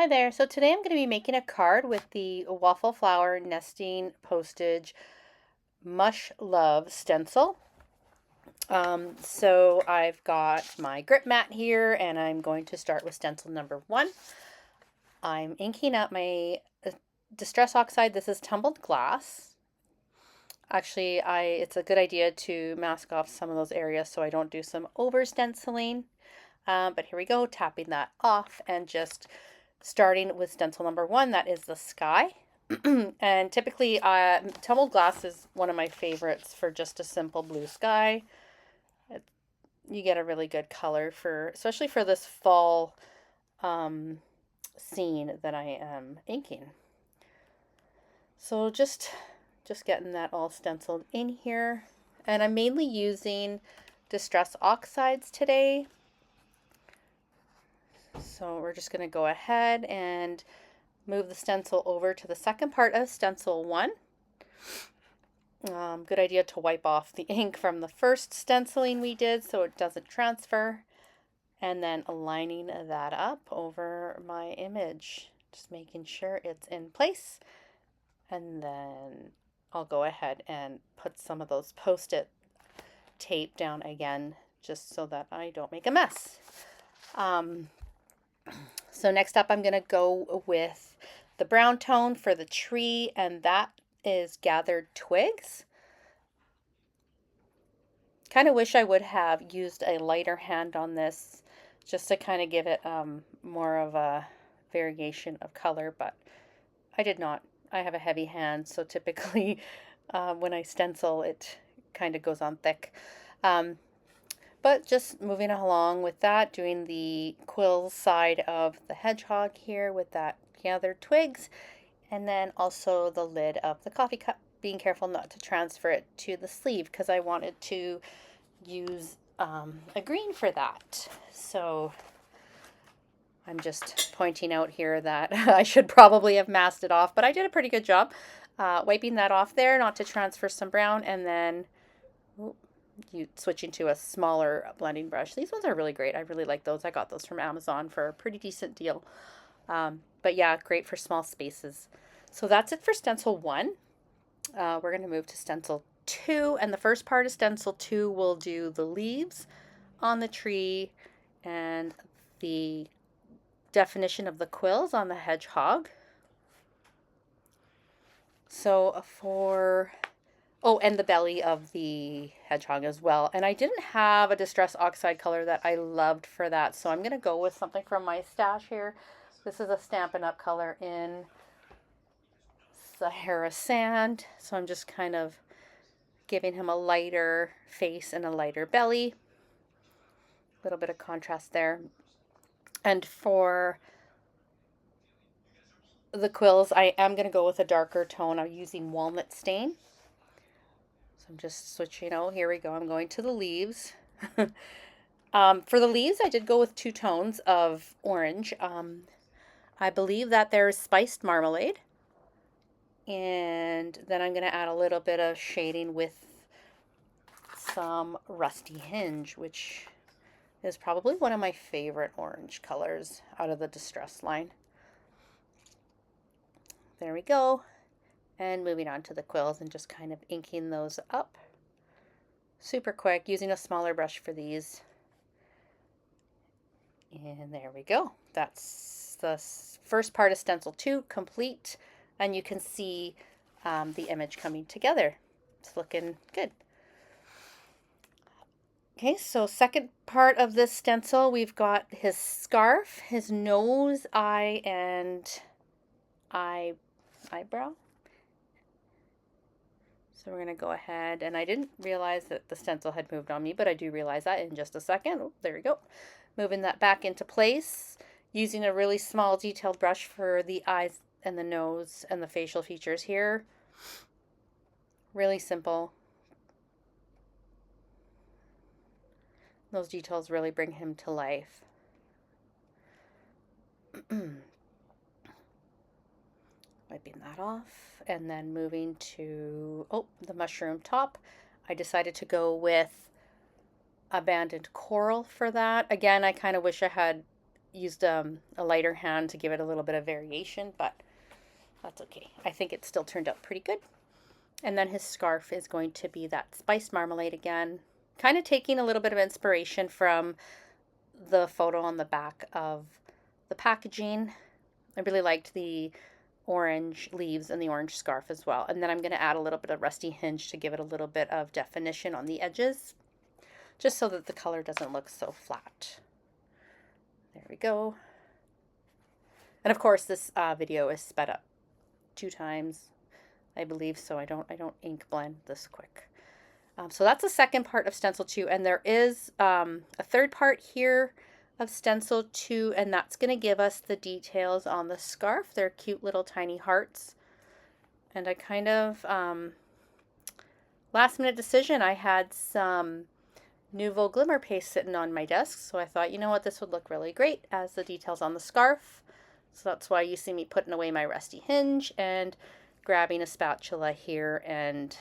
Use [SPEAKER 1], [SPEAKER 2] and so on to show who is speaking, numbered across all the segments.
[SPEAKER 1] Hi there. So today I'm going to be making a card with the Waffle Flower Nesting Postage Mush Love stencil. So I've got my grip mat here and I'm going to start with stencil number 1. I'm inking up my Distress Oxide. This is tumbled glass. Actually, it's a good idea to mask off some of those areas so I don't do some over stenciling. But here we go, tapping that off and just starting with stencil number 1, that is the sky. And typically tumbled glass is one of my favorites for just a simple blue sky. You get a really good color especially for this fall scene that I am inking. So just getting that all stenciled in here. And I'm mainly using Distress Oxides today. So we're just going to go ahead and move the stencil over to the second part of stencil 1. Good idea to wipe off the ink from the first stenciling we did so it doesn't transfer. And then aligning that up over my image, just making sure it's in place. And then I'll go ahead and put some of those post-it tape down again just so that I don't make a mess. So next up I'm going to go with the brown tone for the tree, and that is Gathered Twigs. Kind of wish I would have used a lighter hand on this just to kind of give it more of a variation of color, but I did not. I have a heavy hand, so typically when I stencil it kind of goes on thick. But just moving along with that, doing the quill side of the hedgehog here with that gathered twigs, and then also the lid of the coffee cup, being careful not to transfer it to the sleeve because I wanted to use a green for that. So I'm just pointing out here that I should probably have masked it off, but I did a pretty good job wiping that off there, not to transfer some brown, and then switching to a smaller blending brush. These ones are really great. I really like those. I got those from Amazon for a pretty decent deal. But yeah, great for small spaces. So that's it for stencil 1. We're going to move to stencil 2, and the first part of stencil 2 will do the leaves on the tree and the definition of the quills on the hedgehog. So and the belly of the hedgehog as well. And I didn't have a Distress Oxide color that I loved for that, so I'm going to go with something from my stash here. This is a Stampin' Up! Color in Sahara Sand. So I'm just kind of giving him a lighter face and a lighter belly. A little bit of contrast there. And for the quills, I am going to go with a darker tone. I'm using Walnut Stain. So I'm just switching. Oh, here we go. I'm going to the leaves. For the leaves, I did go with 2 tones of orange. I believe that there's Spiced Marmalade. And then I'm going to add a little bit of shading with some Rusty Hinge, which is probably one of my favorite orange colors out of the Distress line. There we go. And moving on to the quills and just kind of inking those up. Super quick, using a smaller brush for these. And there we go. That's the first part of stencil 2 complete. And you can see the image coming together. It's looking good. Okay, so second part of this stencil, we've got his scarf, his nose, eye, and eyebrow. So we're going to go ahead, and I didn't realize that the stencil had moved on me, but I do realize that in just a second. Oh, there we go. Moving that back into place, using a really small detailed brush for the eyes and the nose and the facial features here. Really simple. Those details really bring him to life. Wiping that off, and then moving to the mushroom top. I decided to go with Abandoned Coral for that. Again, I kind of wish I had used a lighter hand to give it a little bit of variation, but that's okay. I think it still turned out pretty good. And then his scarf is going to be that spiced marmalade again, kind of taking a little bit of inspiration from the photo on the back of the packaging. I really liked the orange leaves and the orange scarf as well. And then I'm going to add a little bit of rusty hinge to give it a little bit of definition on the edges, just so that the color doesn't look so flat. There we go. And of course this video is sped up 2 times, I believe, so I don't ink blend this quick. So that's the second part of Stencil 2, and there is a third part here of Stencil 2, and that's going to give us the details on the scarf. They're cute little tiny hearts. And I kind of, last minute decision, I had some Nouveau Glimmer paste sitting on my desk, so I thought, you know what, this would look really great as the details on the scarf. So that's why you see me putting away my rusty hinge and grabbing a spatula here and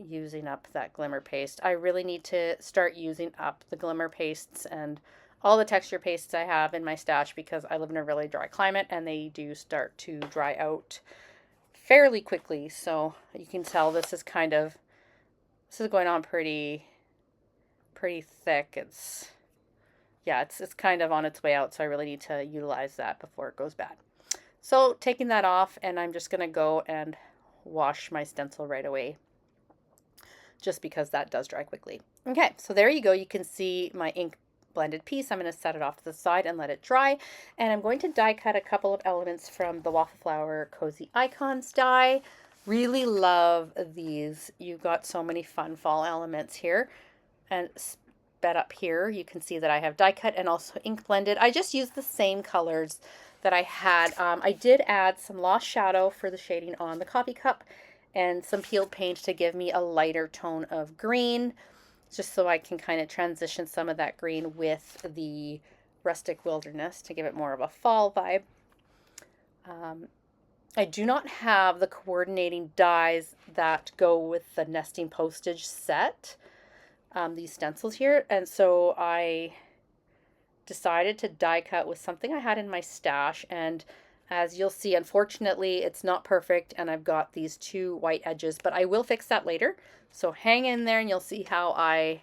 [SPEAKER 1] using up that glimmer paste. I really need to start using up the glimmer pastes and all the texture pastes I have in my stash, because I live in a really dry climate and they do start to dry out fairly quickly. So you can tell this is going on pretty thick. It's kind of on its way out, so I really need to utilize that before it goes bad. So taking that off, and I'm just going to go and wash my stencil right away, just because that does dry quickly. Okay, so there you go. You can see my ink blended piece. I'm going to set it off to the side and let it dry. And I'm going to die cut a couple of elements from the Waffle Flower Cozy Icons die. Really love these. You've got so many fun fall elements here. And sped up here, you can see that I have die cut and also ink blended. I just used the same colors that I had. I did add some Lost Shadow for the shading on the coffee cup, and some peeled paint to give me a lighter tone of green, just so I can kind of transition some of that green with the Rustic Wilderness to give it more of a fall vibe. I do not have the coordinating dies that go with the nesting postage set, these stencils here, and so I decided to die cut with something I had in my stash. And as you'll see, unfortunately, it's not perfect, and I've got these 2 white edges, but I will fix that later. So hang in there and you'll see how I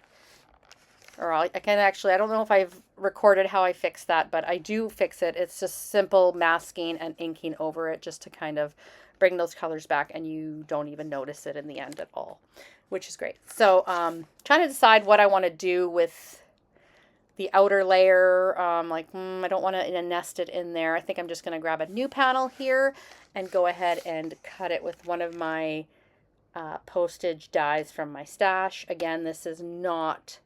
[SPEAKER 1] don't know if I've recorded how I fix that, but I do fix it. It's just simple masking and inking over it just to kind of bring those colors back, and you don't even notice it in the end at all, which is great. So trying to decide what I want to do with the outer layer. I don't want to nest it in there. I think I'm just going to grab a new panel here and go ahead and cut it with one of my postage dies from my stash. Again, this is not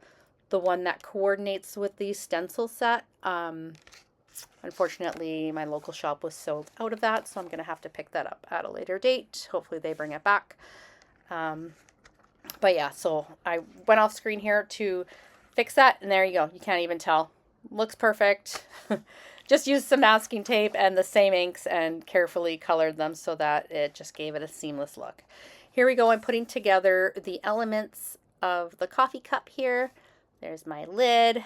[SPEAKER 1] the one that coordinates with the stencil set. Unfortunately, my local shop was sold out of that, so I'm going to have to pick that up at a later date. Hopefully they bring it back. But yeah, so I went off screen here to fix that, and there you go. You can't even tell. Looks perfect. Just used some masking tape and the same inks and carefully colored them so that it just gave it a seamless look. Here we go. I'm putting together the elements of the coffee cup here. There's my lid.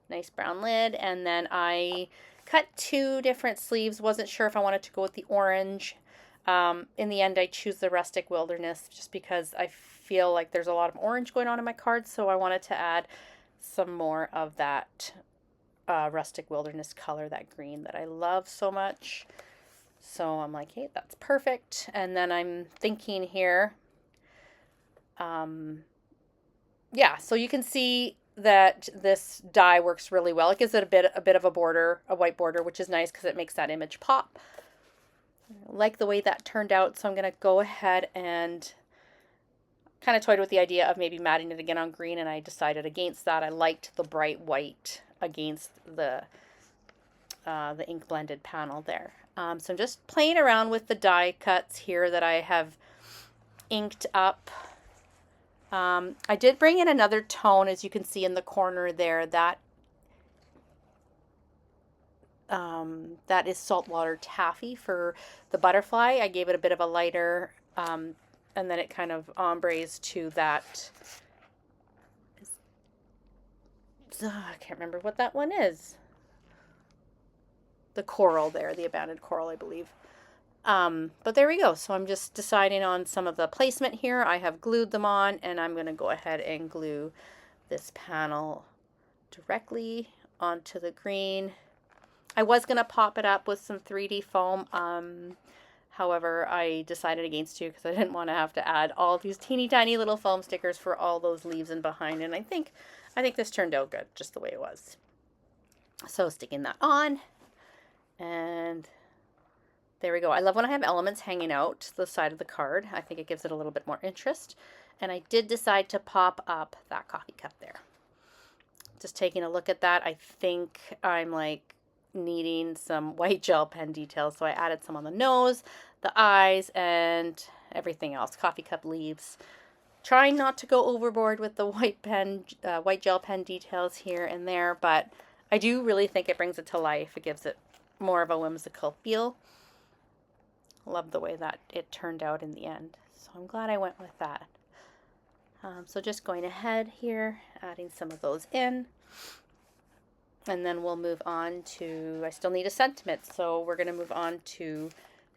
[SPEAKER 1] Nice brown lid. And then I cut 2 different sleeves. Wasn't sure if I wanted to go with the orange. In the end, I choose the Rustic Wilderness just because I feel like there's a lot of orange going on in my cards, so I wanted to add some more of that Rustic Wilderness color, that green that I love so much. So I'm like, hey, that's perfect. And then I'm thinking here, yeah, so you can see that this die works really well. It gives it a bit of a border, a white border, which is nice because it makes that image pop. I like the way that turned out, so I'm going to go ahead and kind of toyed with the idea of maybe matting it again on green, and I decided against that. I liked the bright white against the ink blended panel there. So I'm just playing around with the die cuts here that I have inked up. I did bring in another tone, as you can see in the corner there. That is Saltwater Taffy for the butterfly. I gave it a bit of a lighter, and then it kind of ombres to that. I can't remember what that one is. the coral there, the abandoned coral, I believe. But there we go. So I'm just deciding on some of the placement here. I have glued them on, and I'm going to go ahead and glue this panel directly onto the green. I was going to pop it up with some 3D foam. However, I decided against to because I didn't want to have to add all these teeny tiny little foam stickers for all those leaves in behind. And I think this turned out good just the way it was. So sticking that on, and there we go. I love when I have elements hanging out the side of the card. I think it gives it a little bit more interest. And I did decide to pop up that coffee cup there. Just taking a look at that, I think I'm like needing some white gel pen details. So I added some on the nose, the eyes, and everything else. Coffee cup leaves. Trying not to go overboard with the white gel pen details here and there, but I do really think it brings it to life. It gives it more of a whimsical feel. Love the way that it turned out in the end. So I'm glad I went with that. So just going ahead here, adding some of those in. And then we'll move on to, I still need a sentiment. So we're going to move on to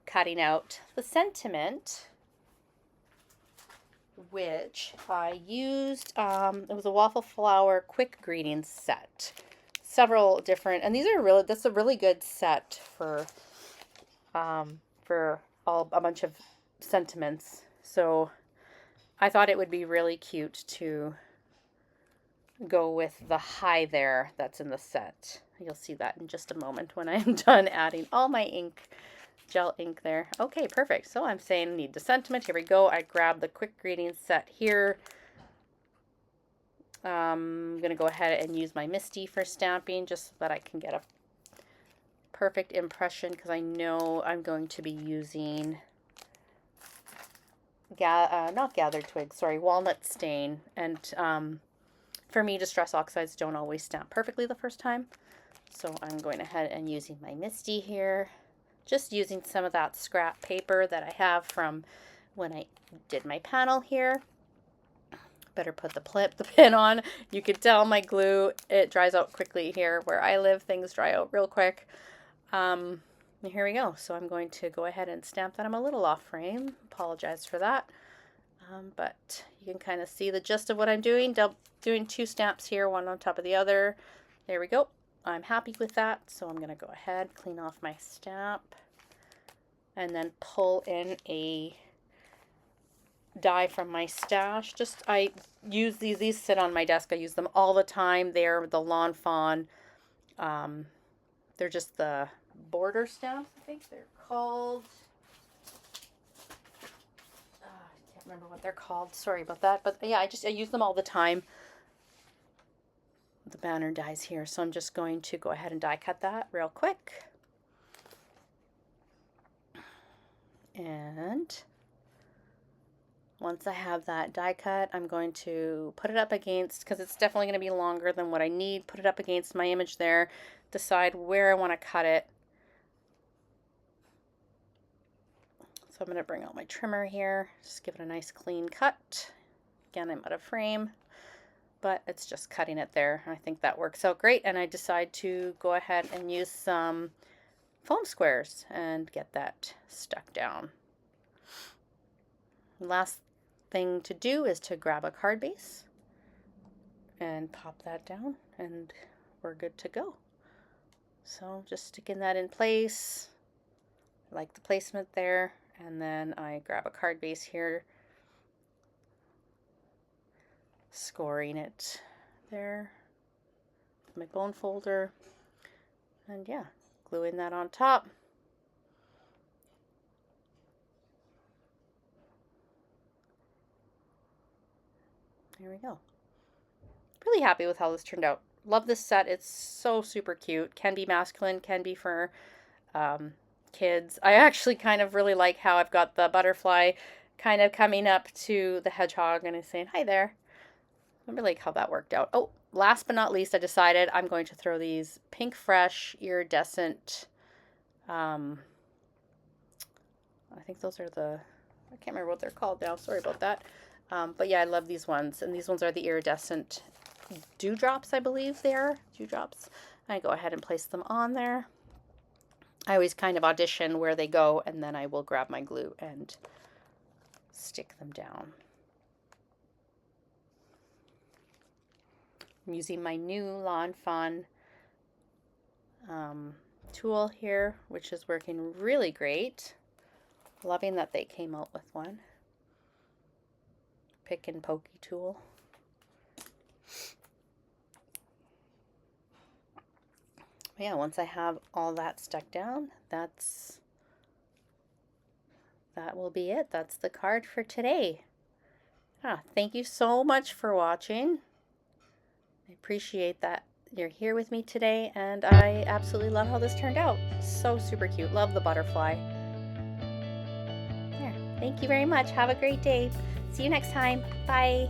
[SPEAKER 1] cutting out the sentiment, which I used, it was a Waffle Flower quick greetings set. Several different, and these are really, that's a really good set for a bunch of sentiments. So I thought it would be really cute to go with the hi there that's in the set. You'll see that in just a moment when I'm done adding all my ink, gel ink there. Okay, perfect. So I'm saying need the sentiment. Here we go. I grabbed the quick greetings set here. I'm going to go ahead and use my Misty for stamping just so that I can get a perfect impression, because I know I'm going to be using not gathered twigs, sorry, walnut stain. And for me, Distress Oxides don't always stamp perfectly the first time. So I'm going ahead and using my Misty here. Just using some of that scrap paper that I have from when I did my panel here. Better put the pin on. You can tell my glue, it dries out quickly here. Where I live, things dry out real quick. Here we go. So I'm going to go ahead and stamp that. I'm a little off frame. Apologize for that. But you can kind of see the gist of what I'm doing. Doing two stamps here, one on top of the other. There we go. I'm happy with that. So I'm going to go ahead, clean off my stamp, and then pull in a die from my stash. I use these sit on my desk. I use them all the time. They're the Lawn Fawn. They're just the border stamps, I think they're called. I can't remember what they're called. Sorry about that. But yeah, I use them all the time. The banner dies here, so I'm just going to go ahead and die cut that real quick. And once I have that die cut, I'm going to put it up against, because it's definitely going to be longer than what I need, put it up against my image there, decide where I want to cut it. So I'm going to bring out my trimmer here, just give it a nice clean cut. Again, I'm out of frame, but it's just cutting it there. I think that works out great, and I decide to go ahead and use some foam squares and get that stuck down. Last thing to do is to grab a card base and pop that down, and we're good to go. So just sticking that in place. I like the placement there, and then I grab a card base here, scoring it there with my bone folder, and yeah, gluing that on top. There we go. Really happy with how this turned out. Love this set. It's so super cute. Can be masculine, can be for kids. I actually kind of really like how I've got the butterfly kind of coming up to the hedgehog and is saying hi there. I really like how that worked out. Oh, last but not least, I decided I'm going to throw these Pink Fresh iridescent, I think those are I can't remember what they're called now. Sorry about that. But yeah, I love these ones. And these ones are the iridescent dewdrops, I believe they are. Dewdrops. I go ahead and place them on there. I always kind of audition where they go, and then I will grab my glue and stick them down. I'm using my new Lawn Fawn tool here, which is working really great. Loving that they came out with one. Pick and pokey tool. Yeah, once I have all that stuck down, that will be it. That's the card for today. Thank you so much for watching. I appreciate that you're here with me today, and I absolutely love how this turned out. So super cute. Love the butterfly. There. Thank you very much. Have a great day. See you next time. Bye.